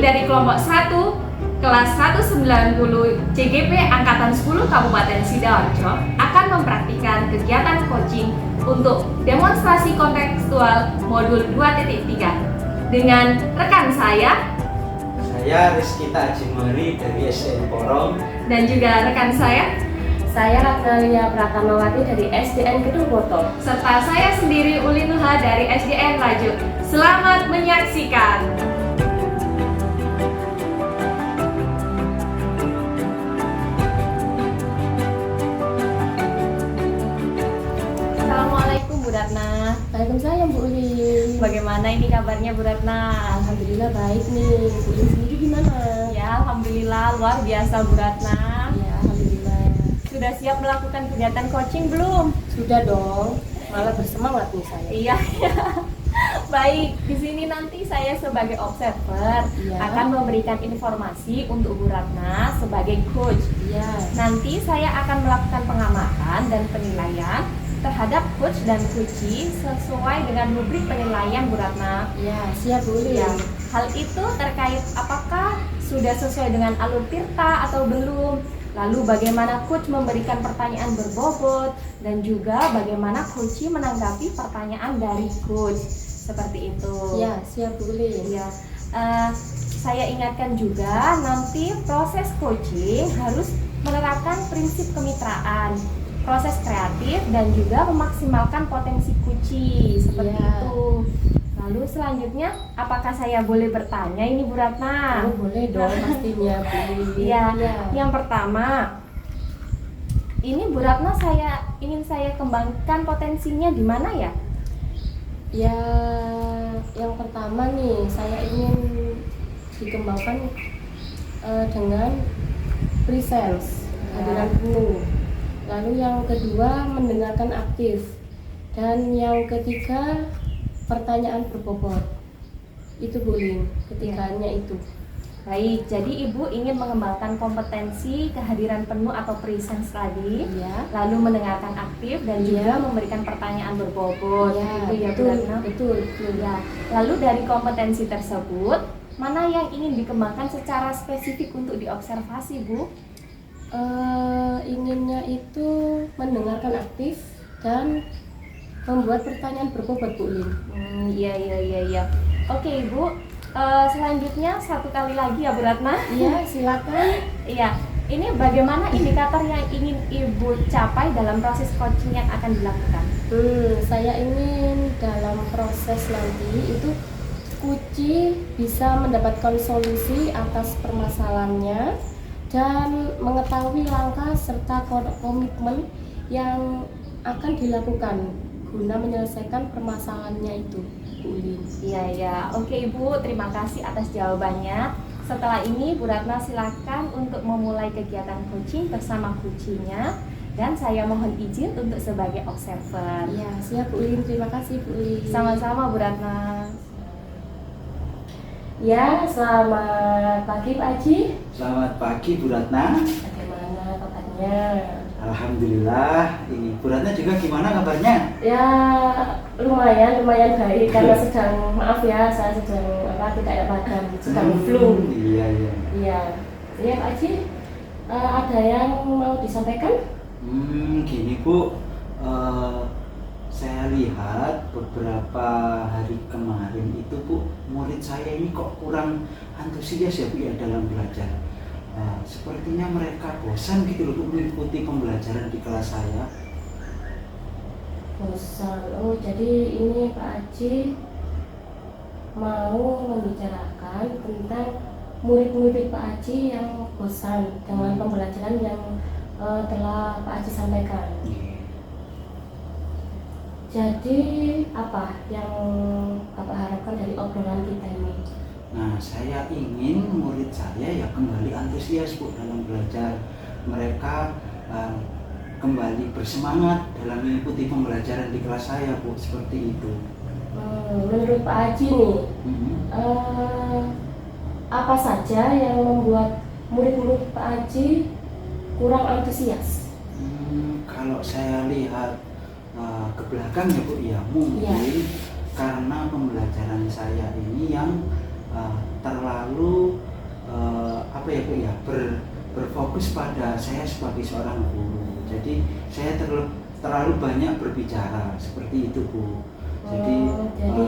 dari kelompok 1 kelas 190 CGP Angkatan 10 Kabupaten Sidoarjo akan mempraktikkan kegiatan coaching untuk demonstrasi kontekstual modul 2.3 dengan rekan saya Rizkita Ajimari dari SDN Porong dan juga rekan saya Ratnalia Prakamawati dari SDN Gedung Botol, serta saya sendiri Uli Nuha dari SDN Laju. Selamat menyaksikan. Assalamualaikum Bu Ratna. Waalaikumsalam Bu Uli. Bagaimana ini kabarnya Bu Ratna? Alhamdulillah baik nih. Bu Uli sendiri gimana? Ya, alhamdulillah luar biasa Bu Ratna. Ya, alhamdulillah. Sudah siap melakukan kegiatan coaching belum? Sudah dong. Malah bersemangat nih saya. Iya. Baik, di sini nanti saya sebagai observer akan memberikan informasi untuk Bu Ratna sebagai coach. Iya. Nanti saya akan melakukan pengamatan dan penilaian terhadap coach dan coachee sesuai dengan rubrik penilaian Bu Ratna. Ya, siap Bu Uli. Ya, hal itu terkait apakah sudah sesuai dengan alur tirta atau belum. Lalu bagaimana coach memberikan pertanyaan berbobot dan juga bagaimana coachee menanggapi pertanyaan dari coach. Seperti itu. Ya, siap Bu Uli. Ya, saya ingatkan juga nanti proses coaching harus menerapkan prinsip kemitraan, proses kreatif dan juga memaksimalkan potensi coachee seperti itu. Lalu selanjutnya, apakah saya boleh bertanya ini Bu Ratna? Oh, boleh dong pastinya Bu Uli. Iya. Yang pertama, ini Bu Ratna ingin saya kembangkan potensinya di mana ya? Ya, yang pertama nih saya ingin dikembangkan dengan presence, kehadiran penuh. Lalu yang kedua mendengarkan aktif, dan yang ketiga pertanyaan berbobot. Itu Bu Uli, ketiganya itu. Baik, jadi Ibu ingin mengembangkan kompetensi kehadiran penuh atau presence tadi, Ya. lalu mendengarkan aktif dan juga memberikan pertanyaan berbobot. Ya, Itu ya Bu betul, Ratna? betul. Ya. Lalu dari kompetensi tersebut, mana yang ingin dikembangkan secara spesifik untuk diobservasi Bu? Inginnya itu mendengarkan aktif dan membuat pertanyaan berbobot Bu Uli. Iya. Oke Ibu, selanjutnya satu kali lagi ya Bu Ratna. Iya, silakan. Iya, ini bagaimana indikator yang ingin Ibu capai dalam proses coaching yang akan dilakukan? Saya ingin dalam proses nanti itu coachee bisa mendapatkan solusi atas permasalahannya dan mengetahui langkah serta komitmen yang akan dilakukan guna menyelesaikan permasalahannya itu, Bu Uli. Iya. Oke Ibu, terima kasih atas jawabannya. Setelah ini Bu Ratna silakan untuk memulai kegiatan coaching bersama coachee-nya dan saya mohon izin untuk sebagai observer. Ya, siap Bu Uli. Terima kasih Bu Uli. Sama-sama Bu Ratna. Ya, selamat pagi Pak Haji. Selamat pagi Bu Ratna. Bagaimana kabarnya? Alhamdulillah. Ini Bu Ratna juga gimana kabarnya? Ya, lumayan baik karena maaf ya, saya sedang tidak enak badan, sedang flu. Iya. Iya, Pak Haji, ada yang mau disampaikan? Gini Bu, saya lihat beberapa hari kemarin itu Bu, murid saya ini kok kurang antusias ya Bu ya dalam belajar. Sepertinya mereka bosan gitu loh Bu mengikuti pembelajaran di kelas saya. Bosan. Oh, jadi ini Pak Haji mau membicarakan tentang murid-murid Pak Haji yang bosan dengan pembelajaran yang telah Pak Haji sampaikan. Jadi apa yang Bapak harapkan dari obrolan kita ini? Nah, saya ingin murid saya ya kembali antusias Bu dalam belajar. Mereka kembali bersemangat dalam mengikuti pembelajaran di kelas saya Bu, seperti itu. Menurut Pak Haji nih, apa saja yang membuat murid-murid Pak Haji kurang antusias? Kalau saya lihat ke belakang ya Bu ya, mungkin karena pembelajaran saya ini yang terlalu apa ya Bu ya, berfokus pada saya sebagai seorang guru. Jadi saya terlalu banyak berbicara seperti itu Bu. Jadi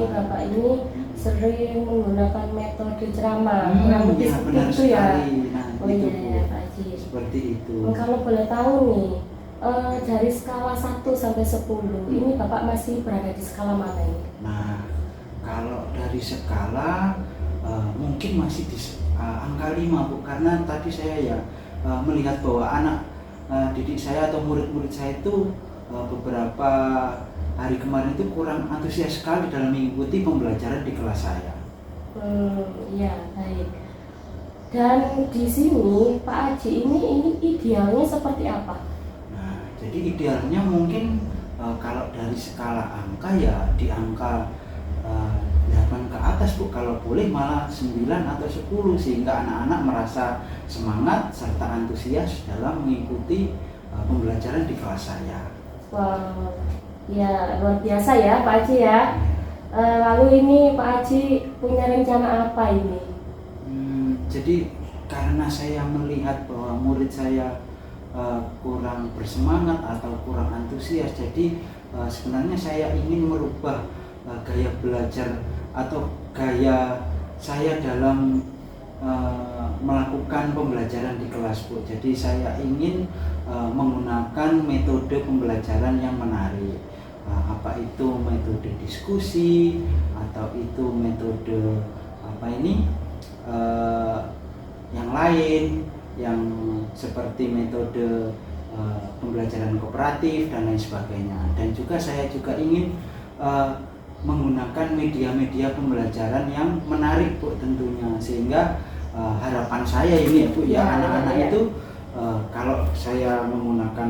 Bapak ini sering menggunakan metode ceramah, kurang lebih ya, seperti benar itu ya. sekali. Nah, Oh itu iya Bu, ya Pak Haji. seperti itu. Kalau boleh tahu nih, dari skala 1 sampai 10, ini Bapak masih berada di skala mana ini? Nah, kalau dari skala mungkin masih di angka 5 Bu, karena tadi saya ya melihat bahwa anak didik saya atau murid-murid saya itu beberapa hari kemarin itu kurang antusias sekali dalam mengikuti pembelajaran di kelas saya. Iya, baik. Dan di sini Pak Haji ini idealnya seperti apa? Nah, jadi idealnya mungkin kalau dari skala angka ya di angka 8 ke atas Bu, kalau boleh malah 9 atau 10, sehingga anak-anak merasa semangat serta antusias dalam mengikuti pembelajaran di kelas saya. Wow, ya luar biasa ya Pak Haji ya. Lalu ini Pak Haji punya rencana apa ini? Jadi karena saya melihat bahwa murid saya kurang bersemangat atau kurang antusias, jadi sebenarnya saya ingin merubah gaya belajar atau gaya saya dalam melakukan pembelajaran di kelas Bu. Jadi saya ingin menggunakan metode pembelajaran yang menarik, apa itu metode diskusi atau itu metode yang lain, yang seperti metode pembelajaran kooperatif dan lain sebagainya. Dan juga saya juga ingin menggunakan media-media pembelajaran yang menarik Bu tentunya, sehingga harapan saya ini ya Bu ya, anak-anak itu kalau saya menggunakan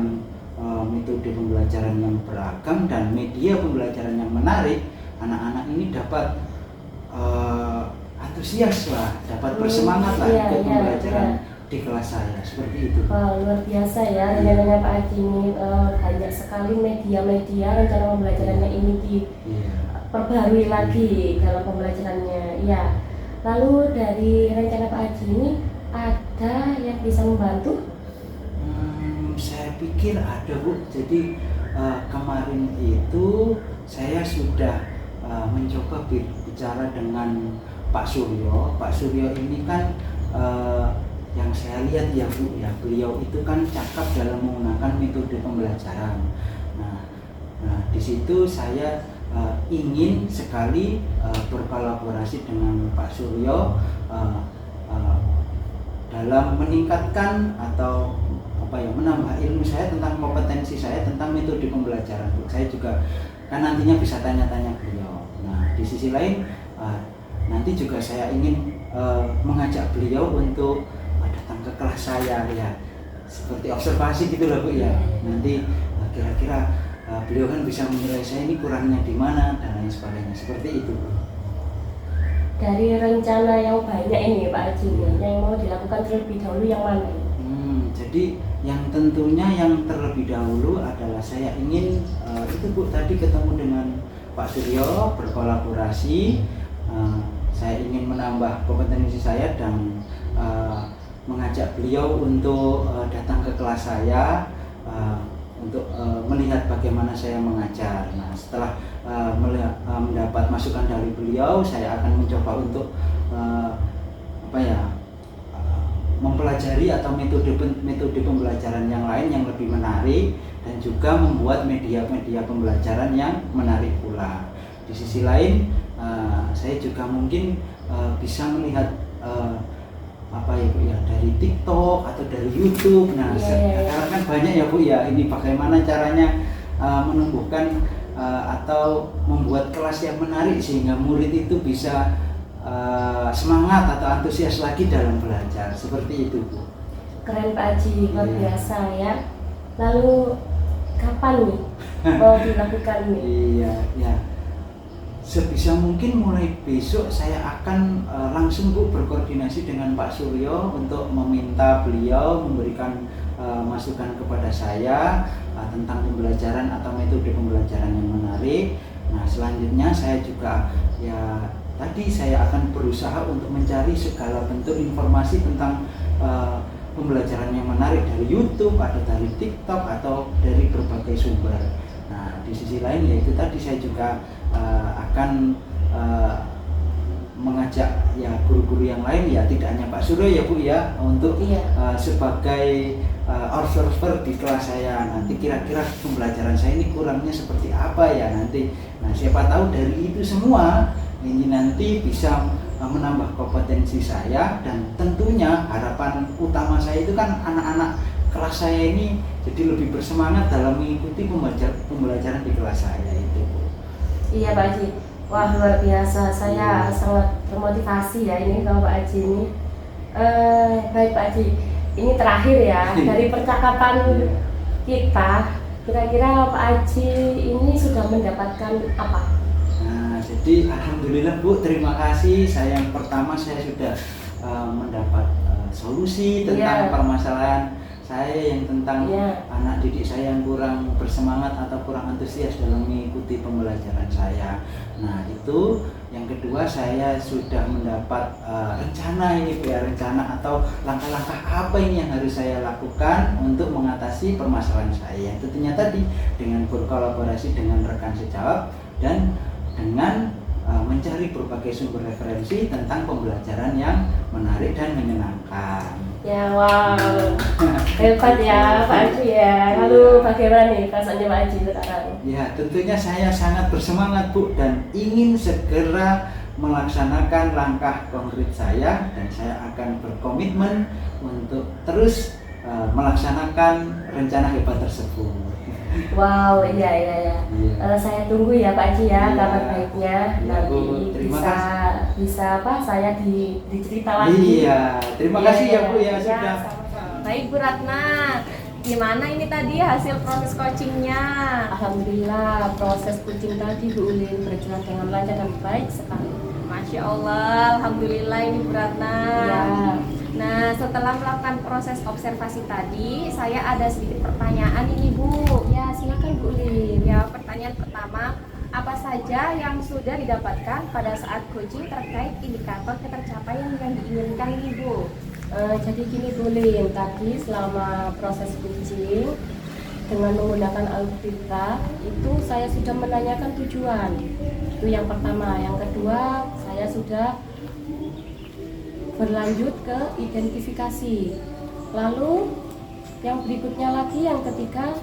metode pembelajaran yang beragam dan media pembelajaran yang menarik, anak-anak ini dapat antusias lah, dapat bersemangat lah untuk pembelajaran di kelas saya, seperti itu. Luar biasa ya rencananya Pak Haji ini, banyak sekali media-media rencana pembelajarannya ini diperbarui lagi dalam pembelajarannya. Ya. Lalu dari rencana Pak Haji ini ada yang bisa membantu? Saya pikir ada Bu. Jadi kemarin itu saya sudah mencoba bicara dengan Pak Suryo. Pak Suryo ini kan yang saya lihat ya Bu ya, beliau itu kan cakap dalam menggunakan metode pembelajaran. Nah di situ saya ingin sekali berkolaborasi dengan Pak Suryo dalam meningkatkan atau menambah ilmu saya tentang kompetensi saya tentang metode pembelajaran. Saya juga kan nantinya bisa tanya-tanya beliau. Nah di sisi lain nanti juga saya ingin mengajak beliau untuk datang ke kelas saya ya, seperti observasi gitu loh Bu ya. Nanti kira-kira beliau kan bisa menilai saya ini kurangnya di mana dan lain sebagainya, seperti itu Bu. Dari rencana yang banyak ini Pak Haji, yang mau dilakukan terlebih dahulu yang mana? Jadi yang tentunya yang terlebih dahulu adalah saya ingin itu Bu tadi ketemu dengan Pak Suryo, berkolaborasi. Saya ingin menambah kompetensi saya dan mengajak beliau untuk datang ke kelas saya untuk melihat bagaimana saya mengajar. Nah setelah mendapat masukan dari beliau, saya akan mencoba untuk mempelajari atau metode pembelajaran yang lain yang lebih menarik, dan juga membuat media-media pembelajaran yang menarik pula. Di sisi lain saya juga mungkin bisa melihat Bu ya, dari TikTok atau dari YouTube. Nah sekarang kan banyak ya Bu ya, ini bagaimana caranya menumbuhkan atau membuat kelas yang menarik sehingga murid itu bisa semangat atau antusias lagi dalam belajar, seperti itu Bu. Keren Pak Haji, luar biasa ya. Lalu kapan nih mau dilakukan nih? Iya. Sebisa mungkin mulai besok saya akan langsung Bu berkoordinasi dengan Pak Suryo untuk meminta beliau memberikan masukan kepada saya tentang pembelajaran atau metode pembelajaran yang menarik. Nah selanjutnya saya juga ya tadi saya akan berusaha untuk mencari segala bentuk informasi tentang pembelajaran yang menarik dari YouTube atau dari TikTok atau dari berbagai sumber. Nah, di sisi lain yaitu tadi saya juga akan mengajak ya guru-guru yang lain, ya tidak hanya Pak Suryo ya Bu ya, untuk sebagai observer di kelas saya. Nanti kira-kira pembelajaran saya ini kurangnya seperti apa ya nanti. Nah, siapa tahu dari itu semua ini nanti bisa menambah kompetensi saya, dan tentunya harapan utama saya itu kan anak-anak kelas saya ini jadi lebih bersemangat dalam mengikuti pembelajaran di kelas saya itu. Iya Pak Haji, wah luar biasa, saya sangat termotivasi ya ini kalau Pak Haji ini. Baik Pak Haji, ini terakhir ya dari percakapan kita, kira-kira Pak Haji ini sudah mendapatkan apa? Nah, jadi alhamdulillah Bu, terima kasih. Yang pertama saya sudah mendapat solusi tentang permasalahan saya yang tentang anak didik saya yang kurang bersemangat atau kurang antusias dalam mengikuti pembelajaran saya. Nah, itu yang kedua, saya sudah mendapat rencana ini Bu ya, rencana atau langkah-langkah apa ini yang harus saya lakukan untuk mengatasi permasalahan saya. Tentunya tadi dengan berkolaborasi dengan rekan sejawat dan dengan mencari berbagai sumber referensi tentang pembelajaran yang menarik dan menyenangkan. Ya, wow, hebat ya Pak Haji ya. Lalu bagaimana nih perasaannya Pak Haji sekarang? Ya, tentunya saya sangat bersemangat Bu, dan ingin segera melaksanakan langkah konkret saya, dan saya akan berkomitmen untuk terus melaksanakan rencana hebat tersebut. Wow, iya. Saya tunggu ya Pak Haji ya, kabar baiknya. Ya, nanti Bu, terima kasih. bisa apa? Saya dicerita lagi. Iya, terima kasih ya Bu ya sudah. Sama-sama. Baik Bu Ratna, gimana ini tadi hasil proses coachingnya? Alhamdulillah proses coaching tadi Bu Ulin berjalan dengan lancar dan baik sekali. Masya Allah, alhamdulillah ini Bu Ratna. Ya. Nah, setelah melakukan proses observasi tadi, saya ada sedikit pertanyaan ini Bu. Ya, silakan Bu Ulin. Ya, pertanyaan pertama, apa saja yang sudah didapatkan pada saat coaching terkait indikator ketercapaian yang diinginkan ini Bu? Jadi gini Bu Ulin, tadi selama proses coaching dengan menggunakan Alfitra itu saya sudah menanyakan tujuan. Itu yang pertama. Yang kedua, saya sudah berlanjut ke identifikasi. Lalu yang berikutnya lagi, yang ketiga,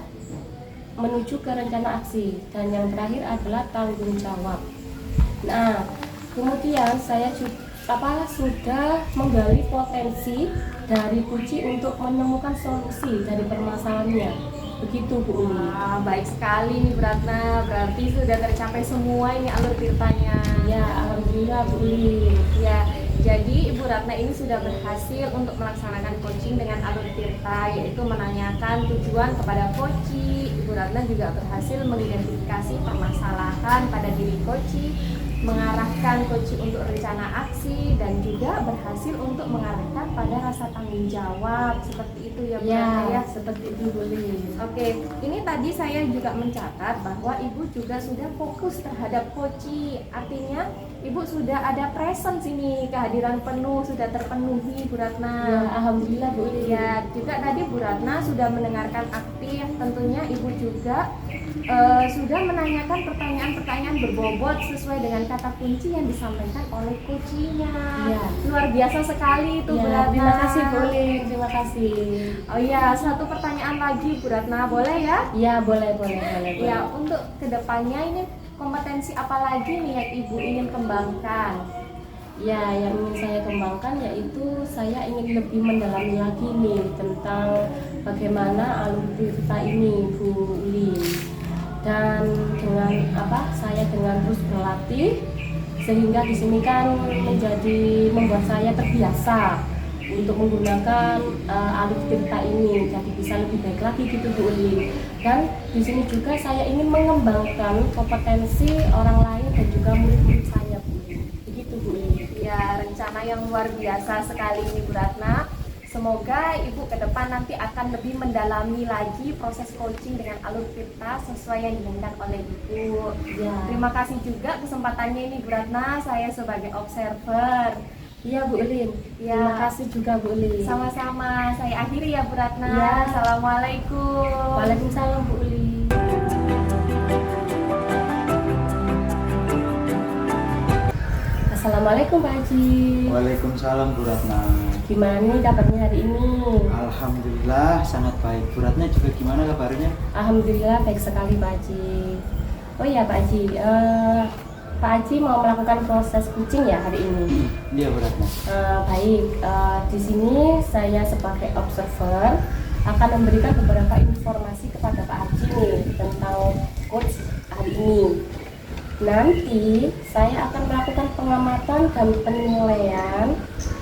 menuju ke rencana aksi, dan yang terakhir adalah tanggung jawab. Nah, kemudian saya sudah menggali potensi dari Puci untuk menemukan solusi dari permasalahannya. Begitu Bu Uli. Wah, baik sekali nih Bu Ratna, berarti sudah tercapai semua ini alur tirtanya. Ya, alhamdulillah Bu Uli. Ya, jadi Ibu Ratna ini sudah berhasil untuk melaksanakan coaching dengan alur tirta, yaitu menanyakan tujuan kepada coaching. Ibu Ratna juga berhasil mengidentifikasi permasalahan pada diri coaching, mengarahkan coaching untuk rencana aksi, dan juga berhasil untuk mengarahkan pada rasa tanggung jawab. Seperti itu ya Bu Ratna ya? Seperti itu Bu Uli. Oke, ini tadi saya juga mencatat bahwa Ibu juga sudah fokus terhadap coaching. Artinya Ibu sudah ada presence ini, kehadiran penuh, sudah terpenuhi Bu Ratna. Ya, alhamdulillah Bu Uli. Ya, juga tadi Bu Ratna sudah mendengarkan aktif. Tentunya Ibu juga sudah menanyakan pertanyaan-pertanyaan berbobot sesuai dengan kata kunci yang disampaikan oleh coachingnya. Ya. Luar biasa sekali itu Bu Ya, Ratna. terima kasih Bu Uli. Terima kasih. Oh iya, satu pertanyaan lagi Bu Ratna, boleh ya? Ya, boleh. Ya, untuk kedepannya ini kompetensi apa lagi nih yang Ibu ingin kembangkan? Ya, yang ingin saya kembangkan yaitu saya ingin lebih mendalami lagi nih tentang bagaimana alur kita ini Bu Uli. Dan dengan saya dengan terus berlatih sehingga di sini kan membuat saya terbiasa untuk menggunakan alur cerita ini, jadi bisa lebih baik lagi gitu Bu Uli. Dan di sini juga saya ingin mengembangkan kompetensi orang lain dan juga murid-murid saya Bu Uli. Begitu Bu Uli. Ya, rencana yang luar biasa sekali ini Bu Ratna. Semoga Ibu ke depan nanti akan lebih mendalami lagi proses coaching dengan Alur Tirta sesuai yang diinginkan oleh Ibu. Ya. Terima kasih juga kesempatannya ini Bu Ratna, saya sebagai observer. Iya Bu Ulin. Ya. Terima kasih juga Bu Ulin. Sama-sama, saya akhiri ya Bu Ratna. Ya. Assalamualaikum. Waalaikumsalam Bu Ulin. Assalamualaikum Pak Haji. Waalaikumsalam Bu Ratna. Gimana nih kabarnya hari ini? Alhamdulillah sangat baik. Bu Ratna juga gimana kabarnya? Alhamdulillah baik sekali Pak Haji. Oh iya Pak Haji, Pak Haji mau melakukan proses coaching ya hari ini? Iya Bu Ratna. Baik, di sini saya sebagai observer akan memberikan beberapa informasi kepada Pak Haji nih tentang coach hari ini. Nanti saya akan melakukan pengamatan dan penilaian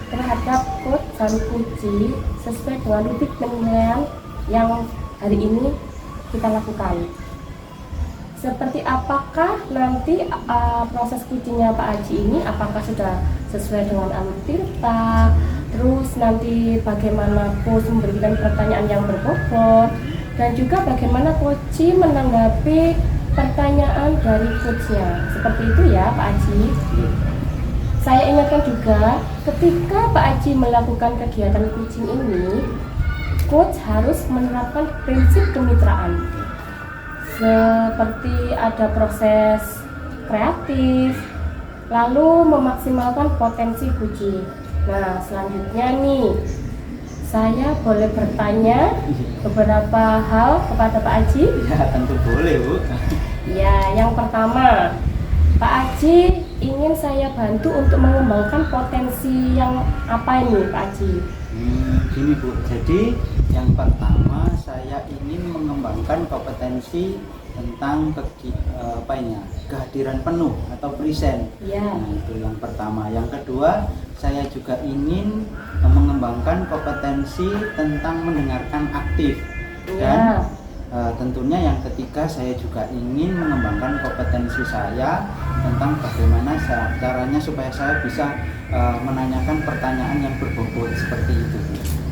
terhadap coach dan coaching sesuai dengan titik penilaian yang hari ini kita lakukan. Seperti apakah nanti proses coachingnya Pak Haji ini, apakah sudah sesuai dengan Alur Tirta, terus nanti bagaimana coach memberikan pertanyaan yang berbobot, dan juga bagaimana coach menanggapi pertanyaan dari coachnya. Seperti itu ya Pak Haji. Saya ingatkan juga, ketika Pak Haji melakukan kegiatan coaching ini, coach harus menerapkan prinsip kemitraan. Seperti ada proses kreatif, lalu memaksimalkan potensi coaching. Nah, selanjutnya nih, saya boleh bertanya beberapa hal kepada Pak Haji? Ya tentu boleh Bu. Ya, yang pertama, Pak Haji ingin saya bantu untuk mengembangkan potensi yang apa ini Pak Haji? Gini Bu, jadi yang pertama saya ingin mengembangkan kompetensi tentang kehadiran penuh atau present. Ya. Nah, itu yang pertama. Yang kedua, saya juga ingin mengembangkan kompetensi tentang mendengarkan aktif. Dan tentunya yang ketiga, saya juga ingin mengembangkan kompetensi saya tentang bagaimana caranya supaya saya bisa menanyakan pertanyaan yang berbobot seperti itu.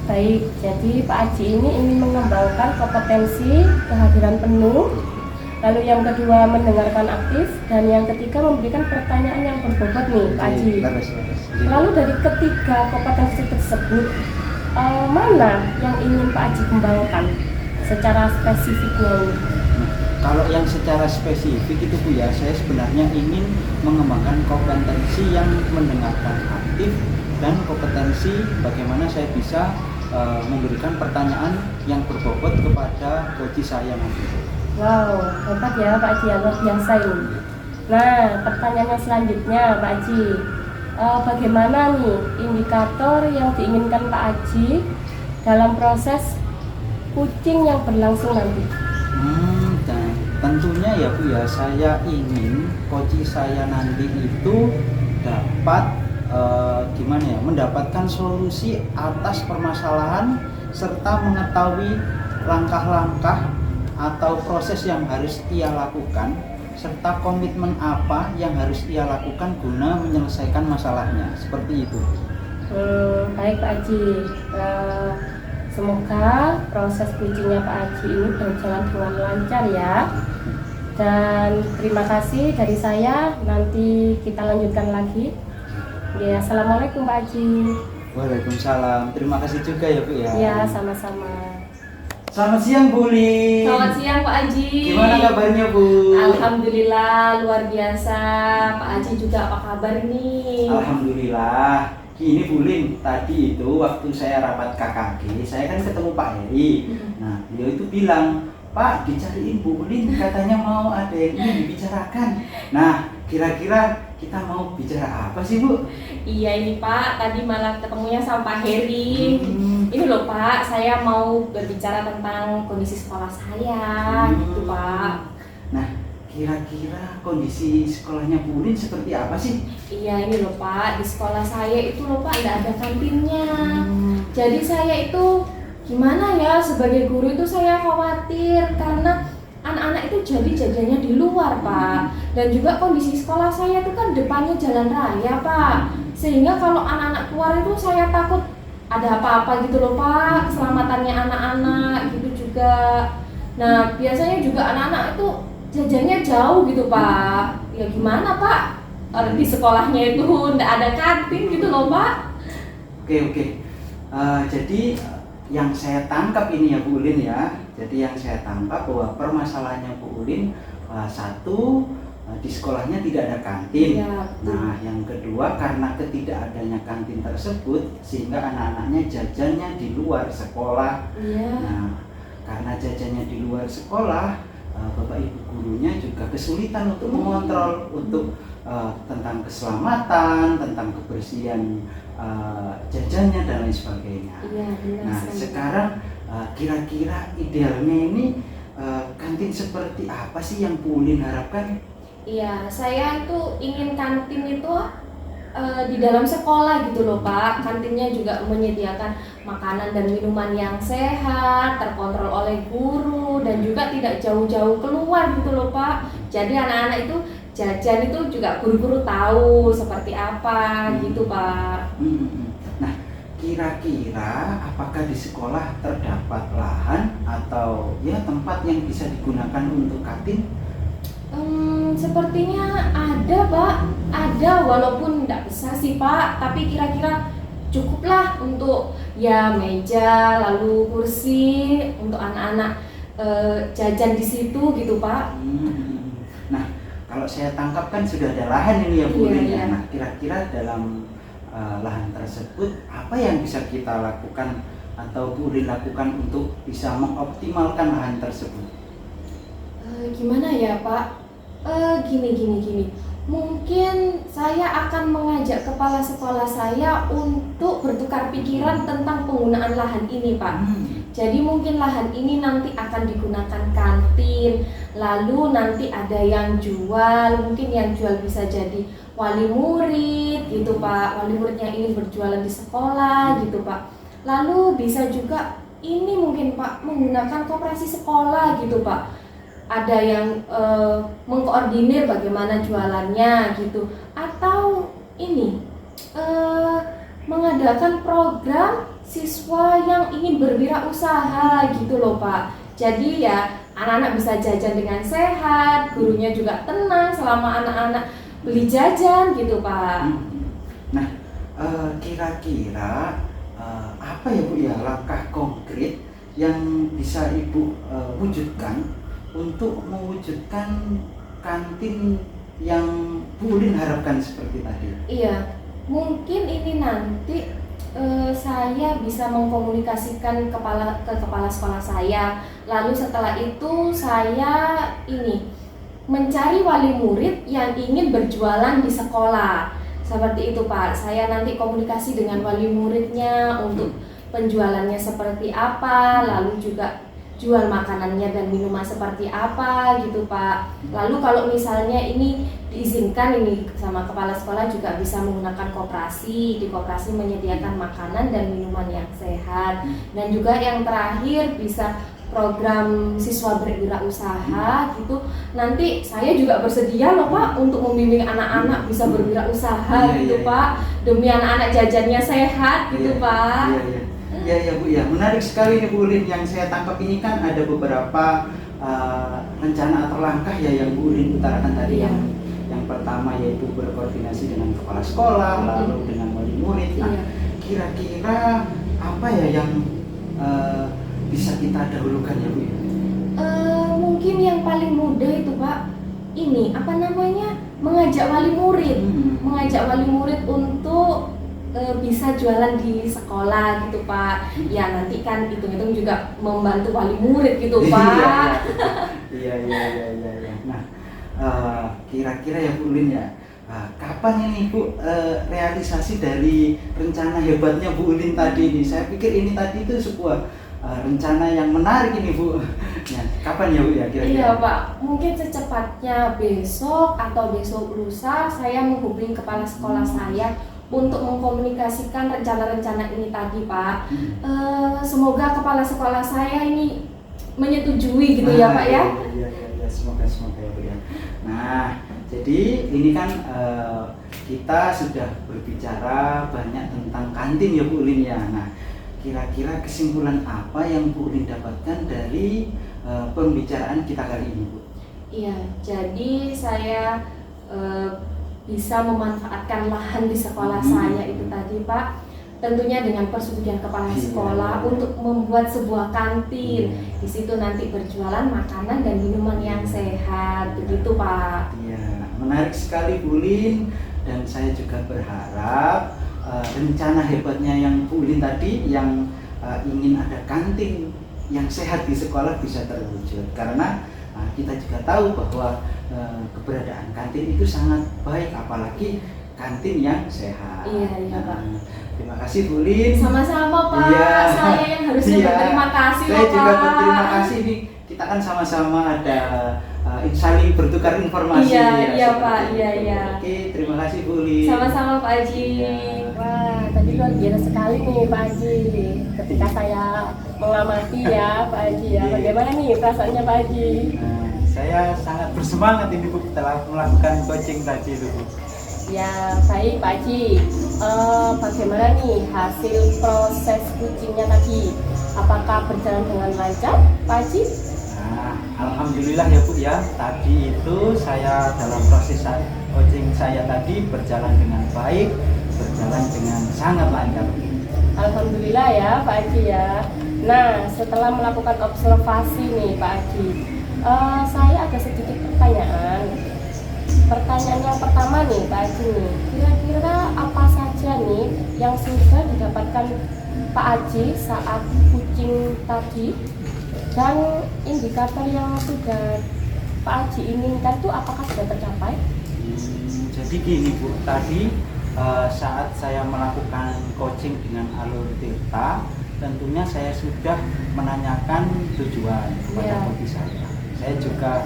Baik, jadi Pak Haji ini ingin mengembangkan kompetensi kehadiran penuh, lalu yang kedua mendengarkan aktif, dan yang ketiga memberikan pertanyaan yang berbobot nih Pak Haji. Lalu dari ketiga kompetensi tersebut, mana yang ingin Pak Haji kembangkan secara spesifiknya ini? Kalau yang secara spesifik itu Bu ya, saya sebenarnya ingin mengembangkan kompetensi yang mendengarkan aktif dan kompetensi bagaimana saya bisa memberikan pertanyaan yang berbobot kepada coach saya nanti. Wow, hebat ya Pak Haji, luar biasa ini. Nah, pertanyaan yang selanjutnya Pak Haji, bagaimana nih indikator yang diinginkan Pak Haji dalam proses coaching yang berlangsung nanti? Dan tentunya ya Bu ya, saya ingin coach saya nanti itu dapat mendapatkan solusi atas permasalahan serta mengetahui langkah-langkah atau proses yang harus ia lakukan serta komitmen apa yang harus ia lakukan guna menyelesaikan masalahnya, seperti itu. Baik Pak Haji, semoga proses coachingnya Pak Haji ini berjalan dengan lancar ya. Dan terima kasih dari saya, nanti kita lanjutkan lagi. Ya, assalamualaikum Pak Haji. Waalaikumsalam. Terima kasih juga ya Bu ya. Ya, sama-sama. Selamat siang Bu Lin. Selamat siang Pak Haji. Gimana kabarnya Bu? Alhamdulillah luar biasa. Pak Haji juga apa kabar nih? Alhamdulillah. Gini Bu Lin, tadi itu waktu saya rapat KKG, saya kan ketemu Pak Heri. Nah, beliau itu bilang, Pak, dicariin Bu Lin, katanya mau ada yang ingin dibicarakan. Nah, kira-kira kita mau bicara apa sih Bu? Iya ini Pak, tadi malah ketemunya sama Pak Heri. Ini loh Pak, saya mau berbicara tentang kondisi sekolah saya, gitu Pak. Nah, kira-kira kondisi sekolahnya Bu Lin seperti apa sih? Iya ini loh Pak, di sekolah saya itu loh Pak nggak ada kantinnya. Jadi saya itu gimana ya, sebagai guru itu saya khawatir karena anak-anak itu jadi jajannya di luar Pak. Dan juga kondisi sekolah saya itu kan depannya jalan raya Pak. Sehingga kalau anak-anak keluar itu saya takut ada apa-apa gitu loh Pak, keselamatannya anak-anak gitu juga. Nah biasanya juga anak-anak itu jajannya jauh gitu Pak. Ya gimana Pak? Orang di sekolahnya itu nggak ada kantin gitu loh Pak. Oke. Jadi yang saya tangkap ini ya Bu Ulin ya. Jadi yang saya tangkap bahwa permasalahannya Bu Ulin, satu, di sekolahnya tidak ada kantin. Ya, betul. Nah, yang kedua karena ketidakadanya kantin tersebut sehingga anak-anaknya jajannya di luar sekolah. Iya. Nah, karena jajannya di luar sekolah, Bapak Ibu gurunya juga kesulitan untuk mengontrol untuk tentang keselamatan, tentang kebersihan jajannya dan lain sebagainya. Iya, benar. Nah, sekali. sekarang kira-kira idealnya ini kantin seperti apa sih yang Bu Ulin harapkan? Iya, saya itu ingin kantin itu di dalam sekolah gitu loh Pak. Kantinnya juga menyediakan makanan dan minuman yang sehat, terkontrol oleh guru dan juga tidak jauh-jauh keluar gitu loh Pak. Jadi anak-anak itu jajan itu juga guru-guru tahu seperti apa gitu Pak. Nah, kira-kira apakah di sekolah terdapat lahan atau ya tempat yang bisa digunakan untuk kantin? Sepertinya ada Pak, ada walaupun tidak besar sih Pak, tapi kira-kira cukuplah untuk ya meja, lalu kursi untuk anak-anak jajan di situ gitu Pak. Nah, kalau saya tangkap kan sudah ada lahan ini ya Bu Ulin. Iya. Nah, kira-kira dalam lahan tersebut apa yang bisa kita lakukan atau Bu Ulin lakukan untuk bisa mengoptimalkan lahan tersebut? Gimana ya Pak? Gini. Mungkin saya akan mengajak kepala sekolah saya untuk bertukar pikiran tentang penggunaan lahan ini Pak. Jadi mungkin lahan ini nanti akan digunakan kantin, lalu nanti ada yang jual, mungkin yang jual bisa jadi wali murid gitu Pak. Wali murid yang ingin berjualan di sekolah gitu Pak. Lalu bisa juga ini mungkin Pak menggunakan koperasi sekolah gitu Pak. Ada yang mengkoordinir bagaimana jualannya gitu, atau ini mengadakan program siswa yang ingin berwirausaha gitu loh Pak. Jadi ya anak-anak bisa jajan dengan sehat, gurunya juga tenang selama anak-anak beli jajan gitu Pak. Nah, kira-kira apa ya Bu ya langkah konkret yang bisa Ibu wujudkan untuk mewujudkan kantin yang Bu Ulin harapkan seperti tadi? Iya, mungkin ini nanti saya bisa mengkomunikasikan ke kepala sekolah saya. Lalu setelah itu saya ini mencari wali murid yang ingin berjualan di sekolah. Seperti itu Pak. Saya nanti komunikasi dengan wali muridnya untuk penjualannya seperti apa, lalu juga jual makanannya dan minuman seperti apa gitu Pak. Lalu kalau misalnya ini diizinkan ini sama kepala sekolah juga bisa menggunakan koperasi. Di koperasi menyediakan makanan dan minuman yang sehat. Dan juga yang terakhir bisa program siswa berwirausaha gitu. Nanti saya juga bersedia loh Pak untuk membimbing anak-anak bisa berwirausaha gitu Pak. Demi anak-anak jajannya sehat gitu Pak. Ya Bu ya, menarik sekali nih Bu Ulin. Yang saya tangkap ini kan ada beberapa rencana atau langkah ya yang Bu Ulin utarakan tadi. Yang pertama yaitu berkoordinasi dengan kepala sekolah, lalu dengan wali murid. Nah, kira-kira apa ya yang bisa kita dahulukan ya Bu? Mungkin yang paling mudah itu Pak, ini apa namanya, mengajak wali murid, untuk bisa jualan di sekolah gitu Pak. Ya nanti kan hitung-hitung juga membantu wali murid gitu Pak. Iya. Nah, kira-kira ya Bu Ulin ya, kapan ini Bu realisasi dari rencana hebatnya Bu Ulin tadi ini? Saya pikir ini tadi itu sebuah rencana yang menarik ini Bu. Ya, kapan ya Bu ya kira-kira? Iya Pak, mungkin secepatnya besok atau besok lusa saya menghubungi kepala sekolah saya untuk mengkomunikasikan rencana-rencana ini tadi Pak. Semoga kepala sekolah saya ini menyetujui gitu ya Pak ya. Iya, semoga ya Bu ya. Nah, jadi ini kan kita sudah berbicara banyak tentang kantin ya Bu Ulin ya. Nah, kira-kira kesimpulan apa yang Bu Ulin dapatkan dari pembicaraan kita kali ini Bu? Iya, jadi saya bisa memanfaatkan lahan di sekolah saya itu tadi Pak, tentunya dengan persetujuan kepala sekolah untuk membuat sebuah kantin. Di situ nanti berjualan makanan dan minuman yang sehat, begitu Pak. Iya, menarik sekali Bu Ulin, dan saya juga berharap rencana hebatnya yang Bu Ulin tadi yang ingin ada kantin yang sehat di sekolah bisa terwujud, karena kita juga tahu bahwa keberadaan kantin itu sangat baik, apalagi kantin yang sehat. Iya Pak. Terima kasih Bu Ulin. Sama-sama Pak. Iya. Saya yang harusnya berterima kasih Saya loh, juga Pak. berterima kasih nih. Kita kan sama-sama ada saling bertukar informasi. Iya, ya, iya seperti Pak. itu. Iya. Oke, terima kasih Bu Ulin. Sama-sama Pak Haji. Iya. Wah, tadi luar biasa sekali nih Pak Haji. Ketika saya mengamati ya Pak Haji ya, bagaimana nih perasaannya Pak Haji? Nah, saya sangat bersemangat ini Bu telah melakukan coaching tadi itu Bu. Ya baik Pak Haji, bagaimana nih hasil proses coachingnya tadi? Apakah berjalan dengan lancar Pak Haji? Nah, alhamdulillah ya Bu ya. Tadi itu saya dalam proses coaching saya tadi berjalan dengan baik, berjalan dengan sangat lancar. Alhamdulillah ya Pak Haji ya. Nah setelah melakukan observasi nih Pak Haji, saya ada sedikit pertanyaan. Pertanyaan yang pertama nih Pak Haji nih, kira-kira apa saja nih yang sudah didapatkan Pak Haji saat coaching tadi, dan indikator yang sudah Pak Haji inginkan itu apakah sudah tercapai? Jadi gini Bu, tadi saat saya melakukan coaching dengan Alur Tirta, tentunya saya sudah menanyakan tujuan kepada coach saya. Saya juga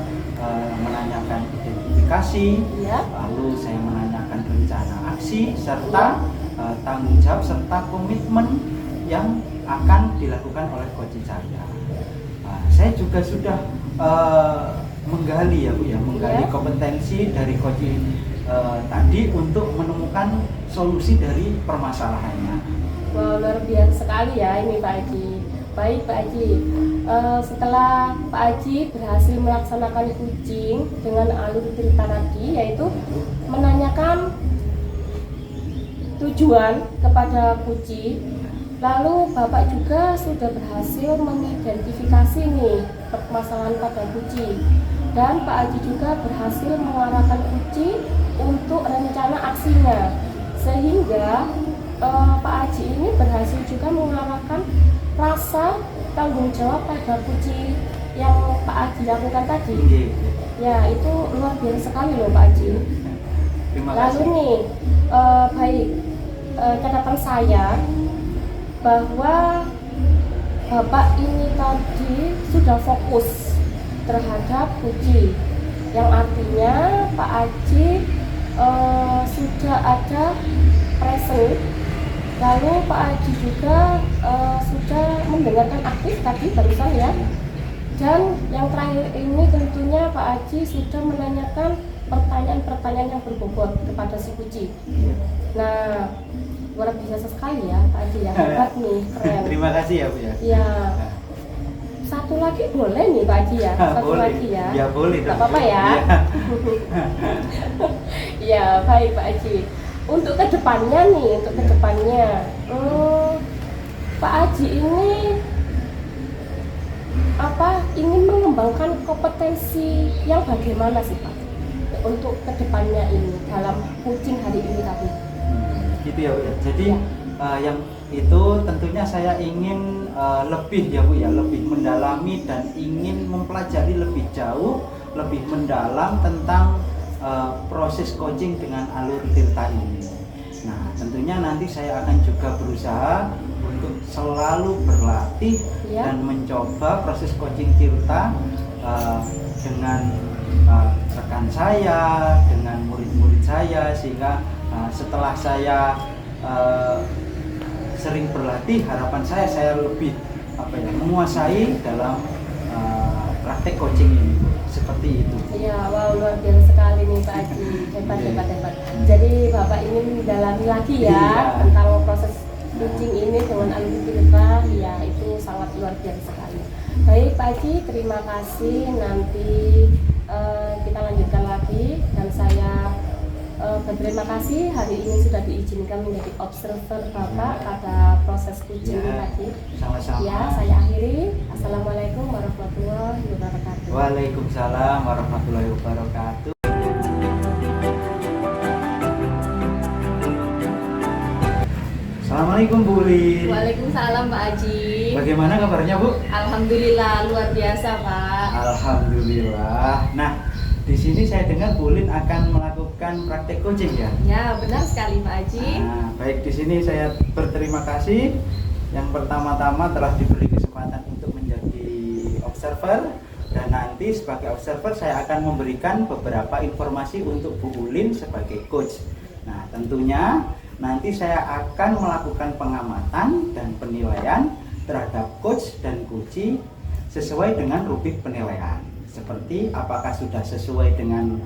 menanyakan identifikasi, lalu saya menanyakan rencana aksi, serta tanggung jawab serta komitmen yang akan dilakukan oleh coach saya. Saya juga sudah menggali ya Bu ya, menggali kompetensi dari coach tadi untuk menemukan solusi dari permasalahannya. Wah, luar biasa sekali ya ini Pak Haji. Baik Pak Haji, setelah Pak Haji berhasil melaksanakan coaching dengan Alur Tirta tadi, yaitu menanyakan tujuan kepada coach, lalu Bapak juga sudah berhasil mengidentifikasi nih permasalahan pada coach, dan Pak Haji juga berhasil mengarahkan coach untuk rencana aksinya, sehingga Pak Haji ini berhasil juga mengarahkan rasa tanggung jawab pada coach yang Pak Haji lakukan tadi. Ya, itu luar biasa sekali loh Pak Haji. Lalu nih, baik, catatan saya bahwa Bapak ini tadi sudah fokus terhadap coach, yang artinya Pak Haji sudah ada present. Lalu Pak Haji juga sudah mendengarkan aktif tadi barusan ya. Dan yang terakhir ini tentunya Pak Haji sudah menanyakan pertanyaan-pertanyaan yang berbobot kepada si coach. Nah, luar biasa sekali ya Pak Haji ya, hebat nih, keren. Terima kasih ya Bu ya. Ya, satu lagi boleh nih Pak Haji ya, satu boleh. lagi ya. Ya boleh. Gak apa-apa ya. Ya baik Pak Haji. Untuk kedepannya nih, Pak Haji ini ingin mengembangkan kompetensi yang bagaimana sih Pak untuk kedepannya ini dalam coaching hari ini tadi? Gitu ya Bu ya. Jadi yang itu tentunya saya ingin lebih ya Bu ya, lebih mendalami dan ingin mempelajari lebih jauh, lebih mendalam tentang proses coaching dengan Alur Tirta ini. Nah, tentunya nanti saya akan juga berusaha untuk selalu berlatih dan mencoba proses coaching Tirta dengan rekan saya, dengan murid-murid saya, sehingga setelah saya sering berlatih, harapan saya lebih menguasai dalam praktek coaching ini, seperti itu. Iya, wow, luar biasa sekali nih Pak Haji, hebat. Jadi Bapak ingin mendalami lagi ya Iya. tentang proses coaching ini dengan alumni Tirta, ya itu sangat luar biasa sekali. Baik Pak Haji, terima kasih. Nanti kita lanjutkan lagi dan saya berterima kasih hari ini sudah diizinkan menjadi observer Bapak pada proses coaching Ya, tadi. sama-sama. Ya, saya akhiri. Assalamualaikum warahmatullahi wabarakatuh. Waalaikumsalam warahmatullahi wabarakatuh. Assalamualaikum Bu Ulin. Waalaikumsalam Pak Haji. Bagaimana kabarnya Bu? Alhamdulillah luar biasa Pak. Alhamdulillah. Nah, di sini saya dengar Bu Ulin akan melakukan praktek coaching ya. Ya benar sekali Pak Haji. Nah, baik, di sini saya berterima kasih. Yang pertama-tama telah diberi kesempatan untuk menjadi observer, dan nanti sebagai observer saya akan memberikan beberapa informasi untuk Bu Ulin sebagai coach. Nah, tentunya nanti saya akan melakukan pengamatan dan penilaian terhadap coach dan coachee sesuai dengan rubrik penilaian. Seperti apakah sudah sesuai dengan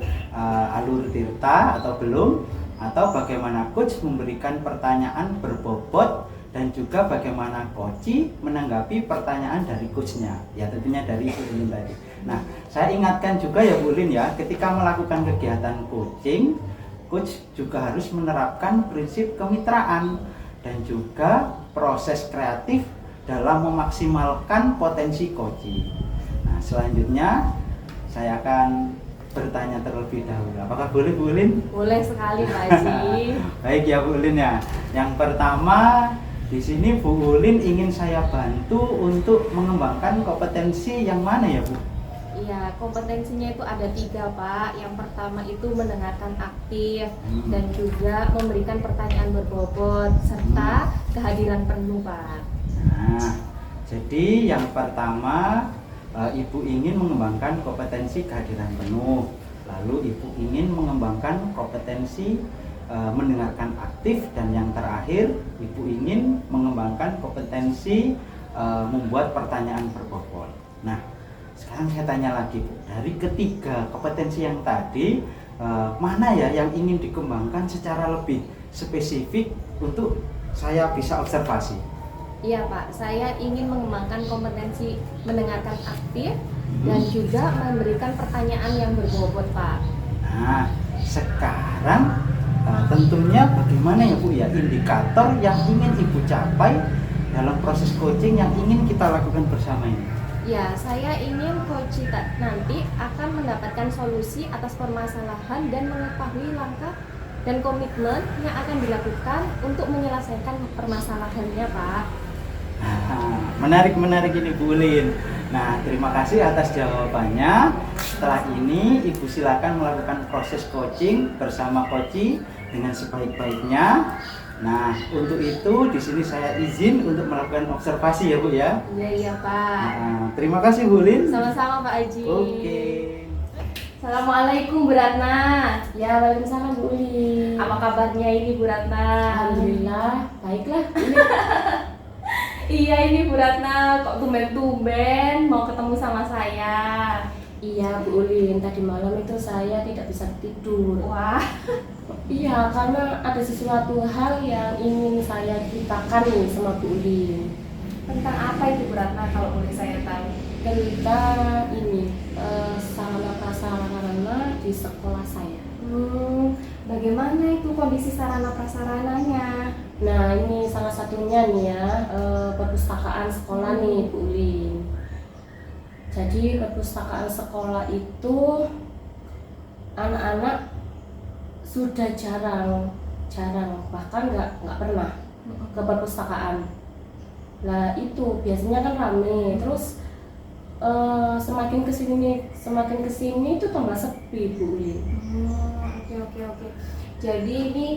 alur Tirta atau belum, atau bagaimana coach memberikan pertanyaan berbobot, dan juga bagaimana coachee menanggapi pertanyaan dari coachnya. Ya tentunya dari Bu Ulin tadi. Nah, saya ingatkan juga ya Bu Ulin ya, ketika melakukan kegiatan coaching, coach juga harus menerapkan prinsip kemitraan dan juga proses kreatif dalam memaksimalkan potensi coaching. Nah, selanjutnya saya akan bertanya terlebih dahulu. Apakah boleh Bu Ulin? Boleh sekali Pak Haji. Baik ya Bu Ulin ya. Yang pertama, di sini Bu Ulin ingin saya bantu untuk mengembangkan kompetensi yang mana ya Bu? Iya, kompetensinya itu ada 3 Pak. Yang pertama itu mendengarkan aktif dan juga memberikan pertanyaan berbobot serta kehadiran penuh Pak. Nah, jadi yang pertama Ibu ingin mengembangkan kompetensi kehadiran penuh. Lalu Ibu ingin mengembangkan kompetensi mendengarkan aktif, dan yang terakhir Ibu ingin mengembangkan kompetensi membuat pertanyaan berbobot. Nah, sekarang saya tanya lagi Bu, dari ketiga kompetensi yang tadi mana ya yang ingin dikembangkan secara lebih spesifik untuk saya bisa observasi? Iya Pak, saya ingin mengembangkan kompetensi mendengarkan aktif dan juga memberikan pertanyaan yang berbobot Pak. Nah, sekarang tentunya bagaimana ya Bu ya indikator yang ingin Ibu capai dalam proses coaching yang ingin kita lakukan bersama ini? Ya, saya ingin coach nanti akan mendapatkan solusi atas permasalahan dan mengetahui langkah dan komitmen yang akan dilakukan untuk menyelesaikan permasalahannya Pak. Menarik ini Bu Ulin. Nah, terima kasih atas jawabannya. Setelah ini Ibu silakan melakukan proses coaching bersama coachee dengan sebaik-baiknya. Nah, untuk itu di sini saya izin untuk melakukan observasi ya Bu ya. Iya Pak. Nah, terima kasih Bu Ulin. Sama-sama Pak Haji. Oke. Assalamualaikum Bu Ratna. Ya, waalaikumsalam Bu Ulin. Apa kabarnya ini Bu Ratna? Alhamdulillah, baiklah. Iya ini Bu Ratna, kok tumben-tumben mau ketemu sama saya. Iya Bu Ulin, tadi malam itu saya tidak bisa tidur. Wah, Iya, karena ada sesuatu hal yang ingin saya ceritakan nih sama Bu Ulin. tentang apa itu Bu Ratna kalau boleh saya tahu? Tentang ini, sarana prasarana di sekolah saya. Bagaimana itu kondisi sarana prasarananya? Nah, ini salah satunya nih ya, perpustakaan sekolah nih Bu Ulin. Jadi perpustakaan sekolah itu anak-anak sudah jarang bahkan nggak pernah ke perpustakaan. Lah itu biasanya kan rame, terus semakin kesini itu tambah sepi Bu Ulin. Oke. Jadi ini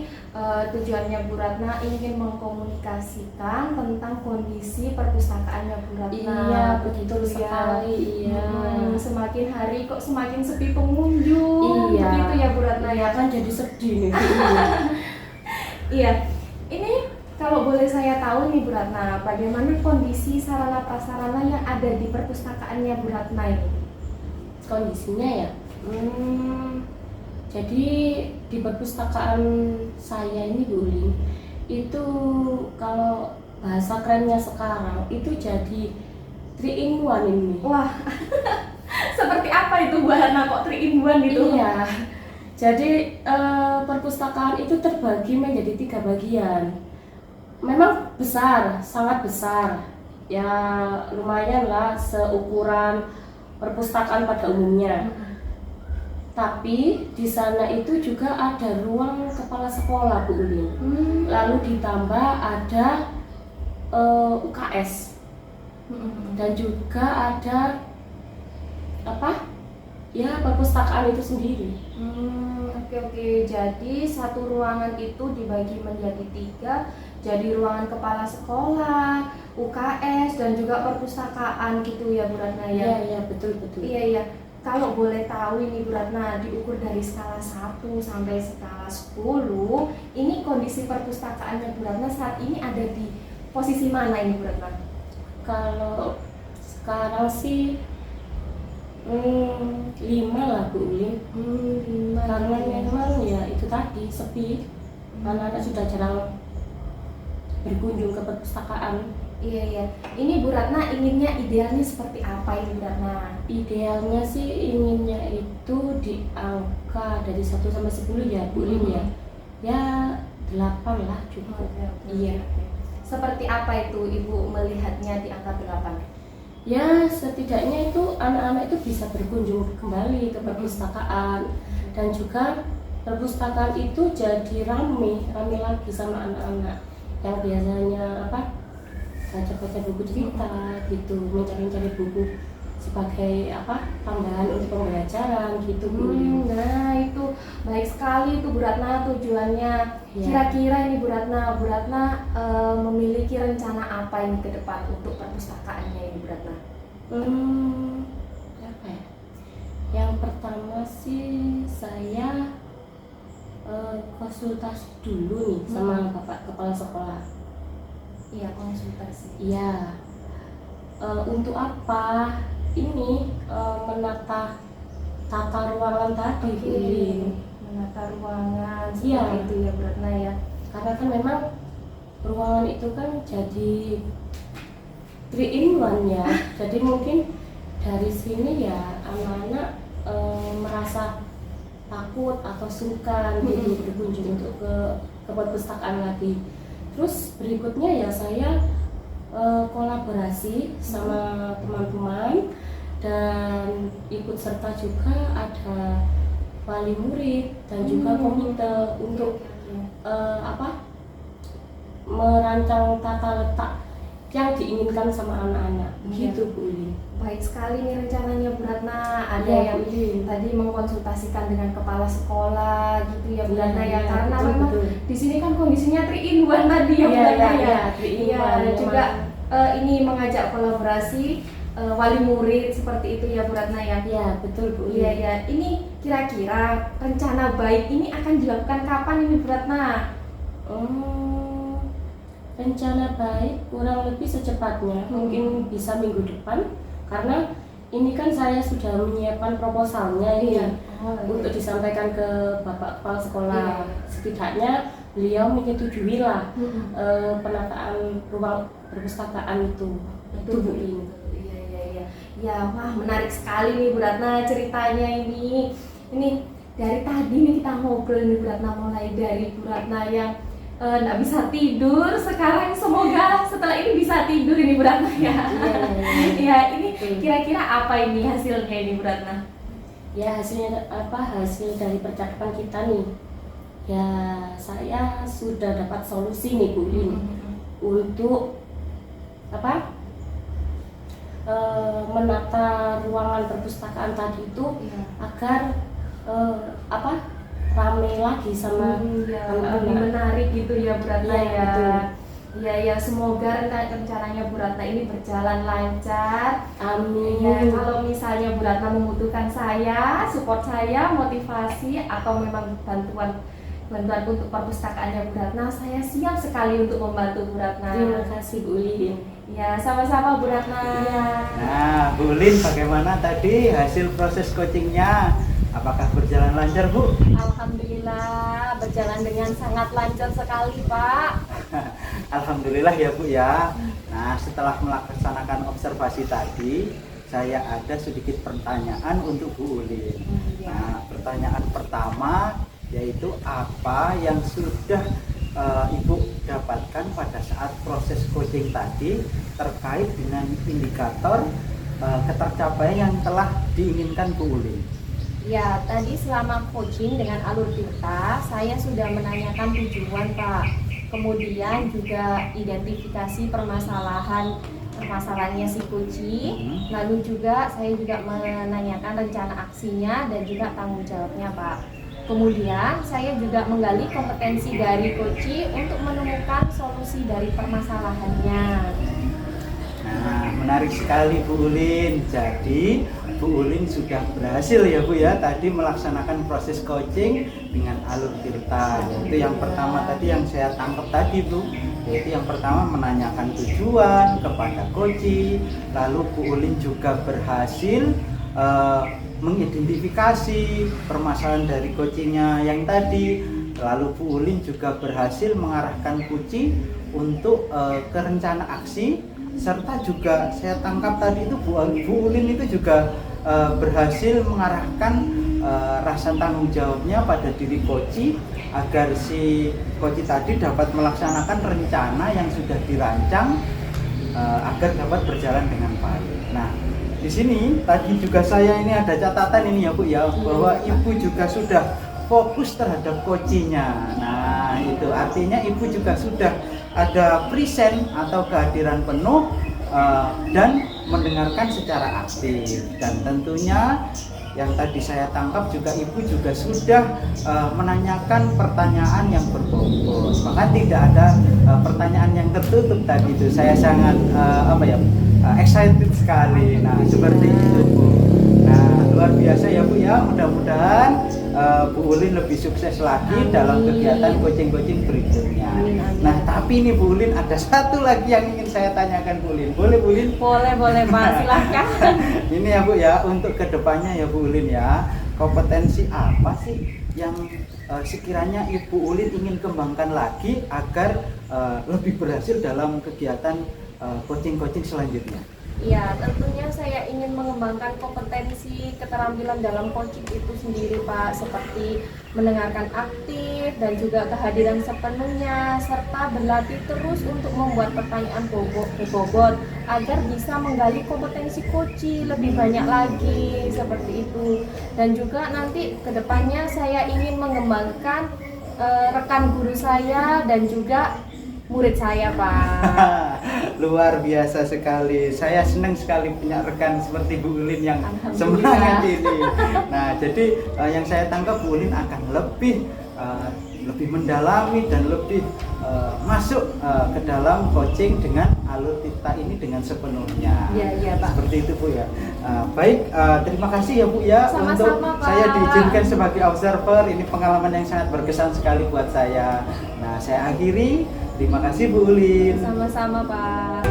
tujuannya Bu Ratna ingin mengkomunikasikan tentang kondisi perpustakaannya Bu Ratna. Iya, betul sekali. Iya. Semakin hari kok semakin sepi pengunjung. Iya. Begitu ya Bu Ratna ya. Ya kan jadi sedih nih. Iya. Ini kalau boleh saya tahu nih Bu Ratna, bagaimana kondisi sarana prasarana yang ada di perpustakaannya Bu Ratna ini? kondisinya ya. Jadi di perpustakaan saya ini Bu Ulin, itu kalau bahasa kerennya sekarang itu jadi 3 in 1 ini. Wah, seperti apa itu Bu Hana kok 3 in 1 gitu? Iya. Jadi perpustakaan itu terbagi menjadi 3 bagian. Memang besar, sangat besar. Ya lumayan lah seukuran perpustakaan pada umumnya. Tapi di sana itu juga ada ruang kepala sekolah Bu Ulin. Lalu ditambah ada UKS dan juga ada apa? Ya perpustakaan itu sendiri. Oke. Jadi satu ruangan itu dibagi menjadi 3, jadi ruangan kepala sekolah, UKS dan juga perpustakaan gitu ya Bu Ratna ya. Iya betul. Iya. Kalau boleh tahu ini Bu Ratna, diukur dari skala 1 sampai skala 10, ini kondisi perpustakaannya Bu Ratna saat ini ada di posisi mana ini Bu Ratna? Kalau sekarang sih 5 lah Bu Ulin. 5. Karena memang ya itu tadi sepi, anak-anak sudah jarang berkunjung ke perpustakaan. Iya. Ini Bu Ratna inginnya idealnya seperti apa ini Bu Ratna? Idealnya sih inginnya itu di angka dari 1 sampai 10 ya Bu Ulin ya. Ya 8 lah cukup. Iya. Seperti apa itu Ibu melihatnya di angka 8? Ya setidaknya itu anak-anak itu bisa berkunjung kembali ke perpustakaan, dan juga perpustakaan itu jadi rame lagi sama anak-anak yang biasanya baca-baca buku cerita gitu, mencari-cari buku sebagai tambahan untuk pembelajaran gitu Bu. Nah itu baik sekali itu Bu Ratna tujuannya. Ya. Kira-kira ini Bu Ratna memiliki rencana apa ini ke depan untuk perpustakaannya ini Bu Ratna? Apa ya? Yang pertama sih saya konsultasi dulu nih sama Bapak Kepala Sekolah. Iya, konsultasi. Iya. Untuk apa? Ini menata tata ruangan tadi Bu Ulin. Menata ruangan Iya. seperti itu ya Bu Ratna ya. Karena kan memang ruangan itu kan jadi 3 in 1 ya. Jadi mungkin dari sini ya anak-anak merasa takut atau sungkan gitu berkunjung untuk ke perpustakaan lagi. Terus berikutnya ya saya kolaborasi sama teman-teman dan ikut serta juga ada wali murid dan juga komite untuk merancang tata letak yang diinginkan sama anak-anak gitu Bu Ulin. Baik sekali nih rencananya Bu Ratna. Ada Iya, yang Bu Ulin. tadi mengkonsultasikan dengan kepala sekolah gitu ya Bu Ratna ya. Iya, Karena betul, memang betul. di sini kan kondisinya 3 in 1 tadi ya Bu Ratna ya. 3 in 1 Iya, juga ini mengajak kolaborasi wali murid seperti itu ya Bu Ratna ya. Iya betul Bu Ulin. Iya. Ini kira-kira rencana baik ini akan dilakukan kapan ini Bu Ratna? Rencana baik kurang lebih secepatnya, mungkin bisa minggu depan, karena ini kan saya sudah menyiapkan proposalnya ini untuk disampaikan ke Bapak Kepala Sekolah. Setidaknya beliau menyetujui lah penataan ruang perpustakaan itu. Itu Bu Ulin. Iya. Ya, wah menarik sekali nih Bu Ratna ceritanya ini. Ini dari tadi nih kita ngobrol nih Bu Ratna, mulai dari Bu Ratna yang nggak bisa tidur, sekarang semoga setelah ini bisa tidur ini Bu Ratna ya. Iya, ini kira-kira apa ini hasilnya ini Bu Ratna? Ya hasilnya hasil dari percakapan kita nih. Ya saya sudah dapat solusi nih Bu Ulin untuk menata ruangan perpustakaan tadi itu agar ramai lagi sama lebih menarik gitu ya Bu Ratna ya. Betul. Ya, semoga rencananya Bu Ratna ini berjalan lancar. Amin. Ya, kalau misalnya Bu Ratna membutuhkan saya, support saya, motivasi atau memang bantuan untuk perpustakaannya Bu Ratna, saya siap sekali untuk membantu Bu Ratna. Terima kasih Bu Ulin. Ya, sama-sama Bu Ratna. Nah, Bu Ulin, bagaimana tadi hasil proses coachingnya? Apakah berjalan lancar, Bu? Alhamdulillah berjalan dengan sangat lancar sekali, Pak. Alhamdulillah ya, Bu ya. Nah, setelah melaksanakan observasi tadi, saya ada sedikit pertanyaan untuk Bu Ulin. Nah, pertanyaan pertama yaitu apa yang sudah Ibu dapatkan pada saat proses coaching tadi terkait dengan indikator ketercapaian yang telah diinginkan Bu Ulin. Ya, tadi selama coaching dengan Alur Tirta, saya sudah menanyakan tujuan, Pak. Kemudian juga identifikasi permasalahannya si kucing. Lalu juga saya juga menanyakan rencana aksinya dan juga tanggung jawabnya, Pak. Kemudian saya juga menggali kompetensi dari coaching untuk menemukan solusi dari permasalahannya. Nah, menarik sekali Bu Ulin. Jadi Bu Ulin sudah berhasil ya Bu ya tadi melaksanakan proses coaching dengan Alur Tirta. Yaitu yang pertama tadi yang saya tangkap tadi Bu, yaitu yang pertama menanyakan tujuan kepada coaching. Lalu Bu Ulin juga berhasil mengidentifikasi permasalahan dari coachingnya yang tadi. Lalu Bu Ulin juga berhasil mengarahkan kucing untuk ke rencana aksi, serta juga saya tangkap tadi itu Bu Ulin itu juga berhasil mengarahkan rasa tanggung jawabnya pada diri coaching agar si coaching tadi dapat melaksanakan rencana yang sudah dirancang agar dapat berjalan dengan baik. Nah, di sini tadi juga saya ini ada catatan ini ya Bu ya, bahwa Ibu juga sudah fokus terhadap coachingnya. Nah, itu artinya Ibu juga sudah ada present atau kehadiran penuh dan mendengarkan secara aktif. Dan tentunya yang tadi saya tangkap juga Ibu juga sudah menanyakan pertanyaan yang berbobot. Bahkan tidak ada pertanyaan yang tertutup tadi itu. Saya sangat excited sekali. Nah, seperti itu Bu. Nah, luar biasa ya Bu ya. Mudah-mudahan Bu Ulin lebih sukses lagi dalam kegiatan coaching-coaching berikutnya. Nah, tapi ini Bu Ulin ada satu lagi yang ingin saya tanyakan Bu Ulin. Boleh Bu Ulin? Boleh Pak, silahkan. Ini ya Bu ya, untuk kedepannya ya Bu Ulin ya, kompetensi apa sih yang sekiranya Ibu Ulin ingin kembangkan lagi agar lebih berhasil dalam kegiatan coaching-coaching selanjutnya? Ya, tentunya saya ingin mengembangkan kompetensi keterampilan dalam coaching itu sendiri Pak, seperti mendengarkan aktif dan juga kehadiran sepenuhnya, serta berlatih terus untuk membuat pertanyaan bobot agar bisa menggali kompetensi coaching lebih banyak lagi, seperti itu. Dan juga nanti kedepannya saya ingin mengembangkan rekan guru saya dan juga murid saya Pak. Luar biasa sekali. Saya senang sekali punya rekan seperti Bu Ulin yang semangat ini. Nah, jadi yang saya tangkap Bu Ulin akan lebih mendalami dan lebih masuk ke dalam coaching dengan Alur Tirta ini dengan sepenuhnya. Iya Pak. Seperti itu Bu ya. Baik, terima kasih ya Bu ya. Sama-sama, untuk Pak. saya diizinkan sebagai observer. Ini pengalaman yang sangat berkesan sekali buat saya. Nah, saya akhiri. Terima kasih Bu Ulin. Sama-sama Pak.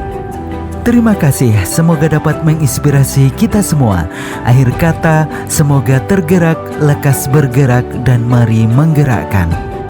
Terima kasih, semoga dapat menginspirasi kita semua. Akhir kata, semoga tergerak, lekas bergerak, dan mari menggerakkan.